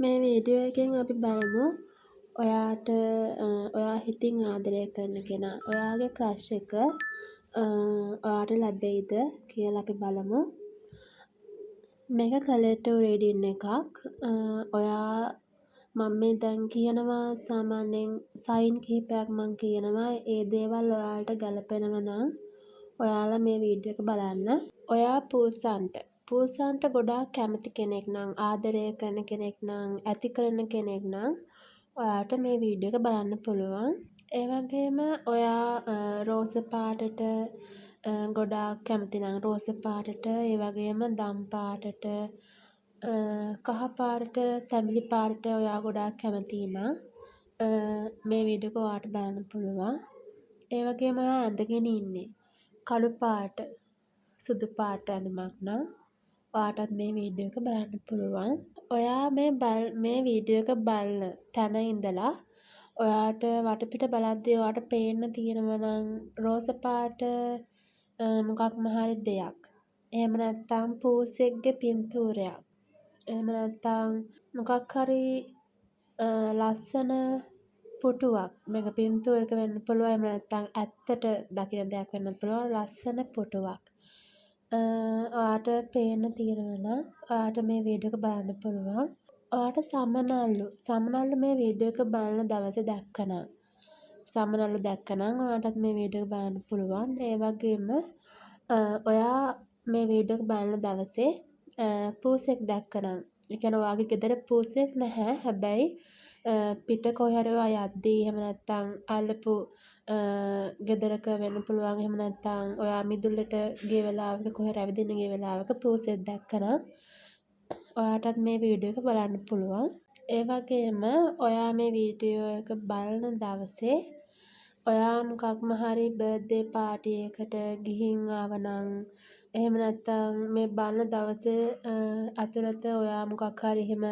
මේ වීඩියෝ එකෙන් අපි බලමු ඔයාට ඔයා හිතින් ආදරය කරන කෙනා ඔයාගේ ක්‍රෂ් එක ඔයාට ලැබෙයිද කියලා අපි බලමු. මේක කලර්ටෝ රීඩින් එකක්. ඔයා මම මේ දැන් කියනවා සාමාන්‍යයෙන් සයින් කිහිපයක් මම කියනවා. ඒ දේවල් ඔයාලට ගැලපෙනවා නම් ඔයාලා මේ වීඩියෝ එක බලන්න. ඔයා පූසන්ට ගොඩාක් කැමති කෙනෙක් නම් ආදරය කරන කෙනෙක් නම් ඇති කරන කෙනෙක් නම් ඔයාට මේ වීඩියෝ එක බලන්න පුළුවන්. ඒ වගේම ඔයා රෝස පාටට ගොඩාක් කැමති නම් රෝස පාටට, ඒ වගේම දම් පාටට, කහ පාටට, තැඹිලි පාටට ඔයා ගොඩාක් කැමති නම් මේ වීඩියෝ එක ඔයාට බලන්න පුළුවන්. ඒ වගේම ඔයා ඇඳගෙන ඉන්නේ කළු පාට, සුදු පාට ඇඳුමක් නම් ඔයාටත් මේ වීඩියෝ එක බලන්න පුළුවන්. ඔයා මේ වීඩියෝ එක බලන තැන ඉඳලා ඔයාට වටපිට බලද්දී ඔයාට පේන්න තියෙනවා නම් රෝස පාට මොකක්ම හරි දෙයක්. එහෙම නැත්නම් පූසෙක්ගේ පින්තූරයක්. එහෙම නැත්නම් මොකක් හරි ලස්සන පුටුවක්. මේක පින්තූරයක වෙන්න පුළුවන්. එහෙම නැත්නම් ඇත්තට දකින දෙයක් වෙන්න පුළුවන්. ලස්සන පුටුවක්. ඔයාට පේන්න තියෙනවා නම් ඔයාට මේ වීඩියෝ එක බලන්න පුළුවන්. ඔයාට සමනල්ලු මේ වීඩියෝ එක බලන දවසේ දැක්කනම් ඔයාටත් මේ වීඩියෝ එක බලන්න පුළුවන්. ඒ වගේම ඔයා මේ වීඩියෝ එක බලන දවසේ පූසෙක් දැක්කනම්, ඒ කියන්නේ ඔයාගේ ගෙදර පූසෙක් නැහැ. හැබැයි පිට කොහේ හරි ඔයා යද්දී එහෙම නැත්නම් අල්ලපු ගෙදරක වෙන්න පුළුවන්. එහෙම නැත්නම් ඔයා මිදුලට ගිය වෙලාවක කොහේ හරි ඇවිදින්න ගිය වෙලාවක පූසෙක් දැක්කනම් ඔයාටත් මේ වීඩියෝ එක බලන්න පුළුවන්. ඒ වගේම ඔයා මේ වීඩියෝ එක බලන දවසේ ඔයා මොකක්ම හරි බර්ත්ඩේ පාටි එකකට ගිහින් ආවනම්, එහෙම නැත්නම් මේ බලන දවසේ ඇතුළත ඔයා මොකක් හරි එහෙම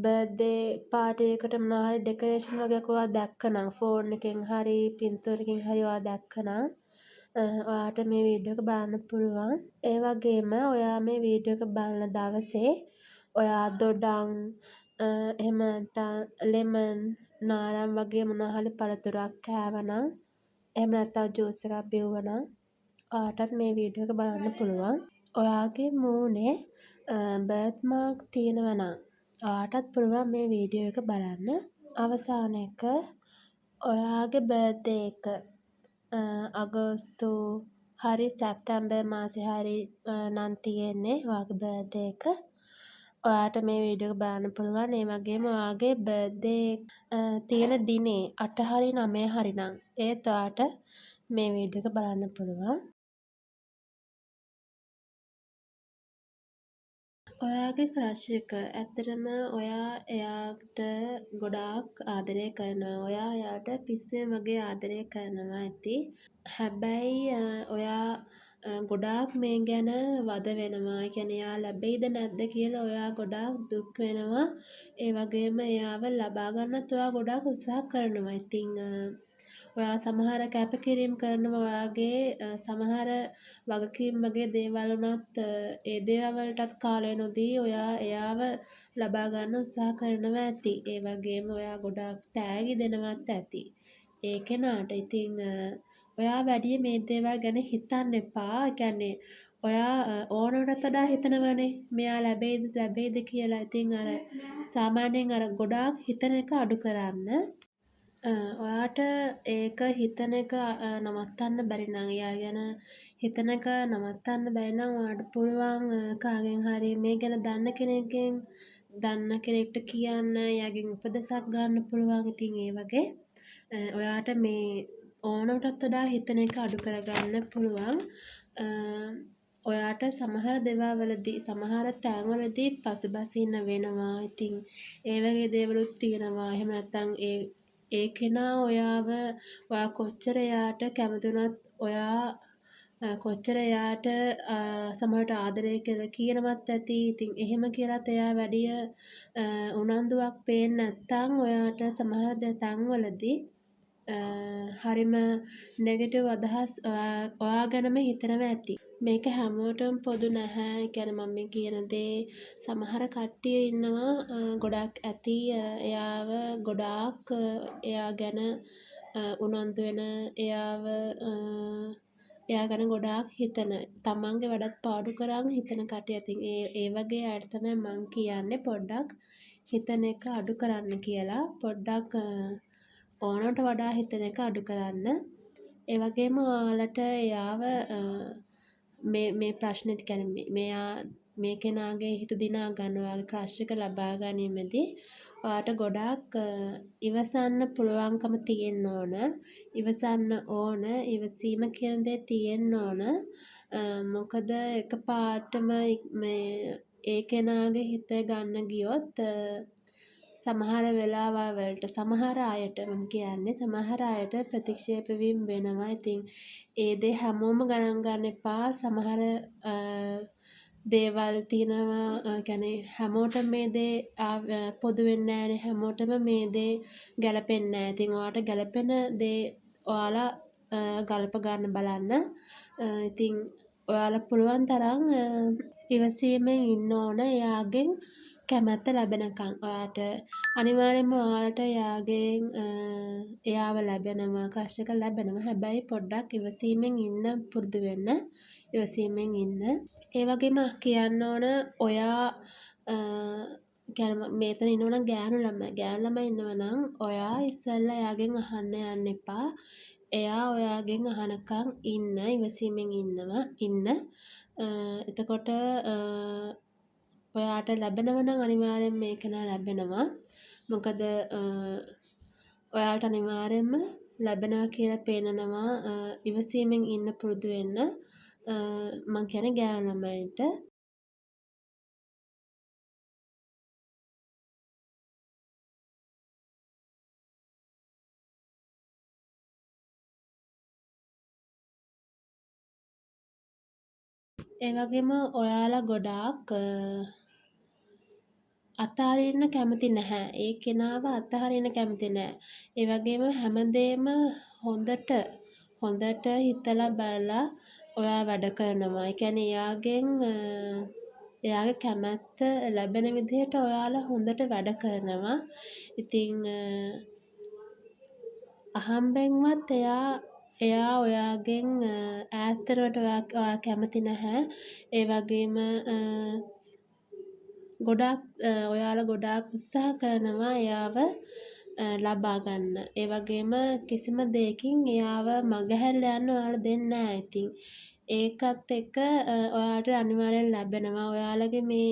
බර්ත්ඩේ පාටි එකට මොනවා හරි ඩෙකොරේෂන් වගේක් ඔයා දැක්කනම්, ෆෝන් එකෙන් හරි පින්තූරකින් හරි ඔයා දැක්කනම් ඔයාට මේ වීඩියෝ එක බලන්න පුළුවන්. ඒ වගේම ඔයා මේ වීඩියෝ එක බලන දවසේ ඔයා දොඩම් එහෙම නැත්නම් ලෙමන්, නාරං වගේ මොනවා හරි පළතුරක් කෑවනම්, එහෙම නැත්නම් ජූස් එකක් බිව්වනම් ඔයාටත් මේ වීඩියෝ එක බලන්න පුළුවන්. ඔයාගේ මූණේ බර්ත් මාක් තියෙනවා නම් ඔයාටත් පුළුවන් මේ වීඩියෝ එක බලන්න. අවසාන එක ඔයාගේ බර්ත්ඩේ එක අගෝස්තු හරි සැප්තැම්බර් මාසේ හරි නම් තියෙන්නේ ඔයාගේ බර්ත්ඩේ එක. ඔයාට මේ වීඩියෝ එක බලන්න පුළුවන්. ඒ වගේම ඔයාගේ බර්ත්ඩේ තියෙන දිනේ 8 හරි 9 හරි නම් ඒත් ඔයාට මේ වීඩියෝ එක බලන්න පුළුවන්. ඔයාගේ ක්‍රෂ් එක ඇත්තටම ඔයා එයාට ගොඩාක් ආදරය කරනවා. ඔයා එයාට පිස්සෙන් වගේ ආදරය කරනවා ඇති. හැබැයි ඔයා ගොඩාක් මේ ගැන වද වෙනවා. ඒ කියන්නේ එයා ලැබෙයිද නැද්ද කියලා ඔයා ගොඩාක් දුක් වෙනවා. ඒ වගේම එයාව ලබා ගන්නත් ඔයා ගොඩාක් උත්සාහ කරනවා. ඉතින් ඔයා සමහර කැපකිරීම් කරනවා. ඔයාගේ සමහර වගකීම් වගේ දේවල් වුණත් ඒ දේවල් වලටත් කාලය නොදී ඔයා එයාව ලබා ගන්න උත්සාහ කරනවා ඇති. ඒ වගේම ඔයා ගොඩාක් තෑගි දෙනවත් ඇති ඒ කෙනාට. ඉතින් ඔයා වැඩිය මේ දේවල් ගැන හිතන්න එපා. ඒ කියන්නේ ඔයා ඕනකටත් වඩා හිතනවනේ මෙයා ලැබෙයිද කියලා. ඉතින් අර සාමාන්‍යයෙන් අර ගොඩාක් හිතන එක අඩු කරන්න. ඔයාට ඒක හිතන එක නවත්තන්න බැරි නම්, එයා ගැන හිතන එක නවත්තන්න බැරි නම් ඔයාට පුළුවන් කාගෙන් හරි මේ ගැන දන්න කෙනෙක්ට කියන්න, එයාගෙන් උපදෙසක් ගන්න පුළුවන්. ඉතින් ඒ වගේ ඔයාට මේ ඕනකටත් වඩා හිතන එක අඩු කරගන්න පුළුවන්. ඔයාට සමහර දේවල්වලදී සමහර තැන්වලදී පසුබසින්න වෙනවා. ඉතින් ඒ වගේ දේවලුත් තියෙනවා. එහෙම නැත්නම් ඒ කෙනා ඔයා කොච්චර එයාට කැමති වුණත් ඔයා කොච්චර එයාට සමහරට ආදරය කියලා කියනවත් ඇති. ඉතින් එහෙම කියලාත් එයා වැඩිය උනන්දුවක් පේන්නේ නැත්නම් ඔයාට සමහර තැන්වලදී හරිම නෙගටිව් අදහස් ඔයා ගැනම හිතනවා ඇති. මේක හැමෝටම පොදු නැහැ. ඒ කියන්නේ මම මේ කියන දේ සමහර කට්ටිය ඉන්නවා ගොඩක් ඇති එයාව ගොඩාක් එයා ගැන උනන්දු වෙන එයා ගැන ගොඩාක් හිතන තමන්ගේ වැඩත් පාඩු කරන් හිතන කට්ටිය. ඉතින් ඒ වගේ අයට තමයි මං කියන්නේ පොඩ්ඩක් හිතන එක අඩු කරන්න කියලා. පොඩ්ඩක් ඕනට වඩා හිතන එක අඩු කරන්න. ඒ වගේම ඔයාලට එයාව මේ ප්‍රශ්නෙත් කියන්නේ මෙයා මේ කෙනාගේ හිත දිනා ගන්න ඔයාගේ ක්‍රෂ් එක ලබා ගැනීමේදී ඔයාට ගොඩාක් ඉවසන්න පුළුවන්කම තියෙන්න ඕන. ඉවසන්න ඕන. ඉවසීම කියන දේ තියෙන්න ඕන. මොකද එකපාරටම මේ ඒ කෙනාගේ හිත ගන්න ගියොත් සමහර වෙලාවල් වලට සමහර අයට මම කියන්නේ සමහර අයට ප්‍රතික්ෂේප වීම වෙනවා. ඉතින් ඒ දේ හැමෝම ගණන් ගන්න එපා. සමහර දේවල් තියෙනවා කියන්නේ හැමෝටම මේ දේ පොදු වෙන්නේ නැහැනේ. හැමෝටම මේ දේ ගැලපෙන්නේ නැහැ. ඉතින් ඔයාලට ගැලපෙන දේ ඔයාලා ගලප ගන්න බලන්න. ඉතින් ඔයාලා පුළුවන් තරම් ඉවසීමෙන් ඉන්න ඕන. එයාගෙන් කැමැත්ත ලැබෙනකන් ඔයාට අනිවාර්යෙන්ම ඔයාලට එයාව ලැබෙනවා ක්‍රෂ් එක ලැබෙනවා. හැබැයි පොඩ්ඩක් ඉවසීමෙන් ඉන්න පුරුදු වෙන්න. ඉවසීමෙන් ඉන්න. ඒ වගේම කියන්න ඕන ඔයා කියන්නේ මෙතන ඉන්නවනම් ගෑනු ළමයි ඉන්නවා නම් ඔයා ඉස්සෙල්ලා එයාගෙන් අහන්න යන්න එපා. එයා ඔයාගෙන් අහනකම් ඉන්න ඉවසීමෙන් ඉන්න. එතකොට ඔයාට ලැබෙනව නම් අනිවාර්යෙන්ම මේ කෙනා ලැබෙනවා. මොකද ඔයාලට අනිවාර්යෙන්ම ලැබෙනවා කියලා පේනනවා. ඉවසීමෙන් ඉන්න පුරුදු වෙන්න. මං කියන්නේ ගෑනු ළමයින්ට. ඒ වගේම ඔයාලා ගොඩාක් අතාරින්න කැමති නැහැ. ඒ කෙනාව අතහරින්න කැමති නැහැ. ඒ වගේම හැමදේම හොඳට හිතලා බලලා ඔයා වැඩ කරනවා. ඒ කියන්නේ එයාගේ කැමැත්ත ලැබෙන විදිහට ඔයාලා හොඳට වැඩ කරනවා. ඉතින් අහම්බෙන්වත් එයා ඔයාගෙන් ඈත් වෙනවට ඔයා කැමති නැහැ. ඒ වගේම ඔයාලා ගොඩාක් උත්සාහ කරනවා එයාව ලබා ගන්න. ඒ වගේම කිසිම දෙයකින් එයාව මගහැරලා යන්න ඔයාලා දෙන්නේ නැහැ. ඉතින් ඒකත් එක්ක ඔයාලට අනිවාර්යෙන් ලැබෙනවා. ඔයාලගේ මේ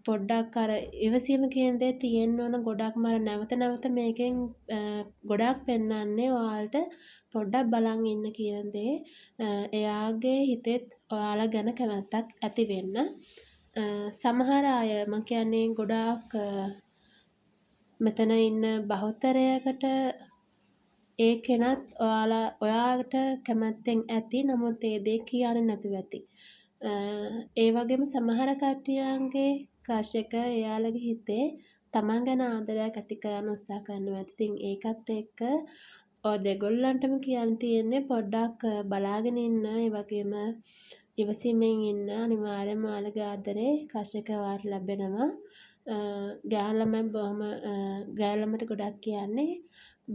පොඩ්ඩක් අර ඉවසීම කියන දේ තියෙන්න ඕන. ගොඩක්ම අර නැවත මේකෙන් ගොඩක් පෙන්වන්නේ ඔයාලට පොඩ්ඩක් බලන් ඉන්න කියන දේ. එයාගේ හිතෙත් ඔයාලා ගැන කැමැත්තක් ඇති වෙන්න. සමහර අය මං කියන්නේ ගොඩාක් මෙතන ඉන්න බහුතරයකට ඒ කෙනත් ඔයාට කැමැත්තෙන් ඇති. නමුත් ඒ දේ කියන්නේ නැතුව ඇති. ඒ වගේම සමහර කට්ටියන්ගේ ක්‍රෂ් එක එයාලගේ හිතේ තමන් ගැන ආදරයක් ඇති කරන්න උත්සාහ කරනවා. ඉතින් ඒකත් එක්ක ඔය දෙගොල්ලන්ටම කියන්න තියෙන්නේ පොඩ්ඩක් බලාගෙන ඉන්න. ඒ වගේම ඉවසීමෙන් ඉන්න. අනිවාර්යෙන්ම ඔයාලගේ ආදරේ ක්‍රෂ් එක ඔයාලට ලැබෙනවා. ගෑනු ළමයට ගොඩක් කියන්නේ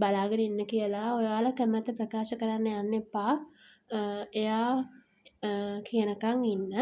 බලාගෙන ඉන්න කියලා. ඔයාලා කැමැත්ත ප්‍රකාශ කරන්න යන්න එපා. එයා කියනකම් ඉන්න.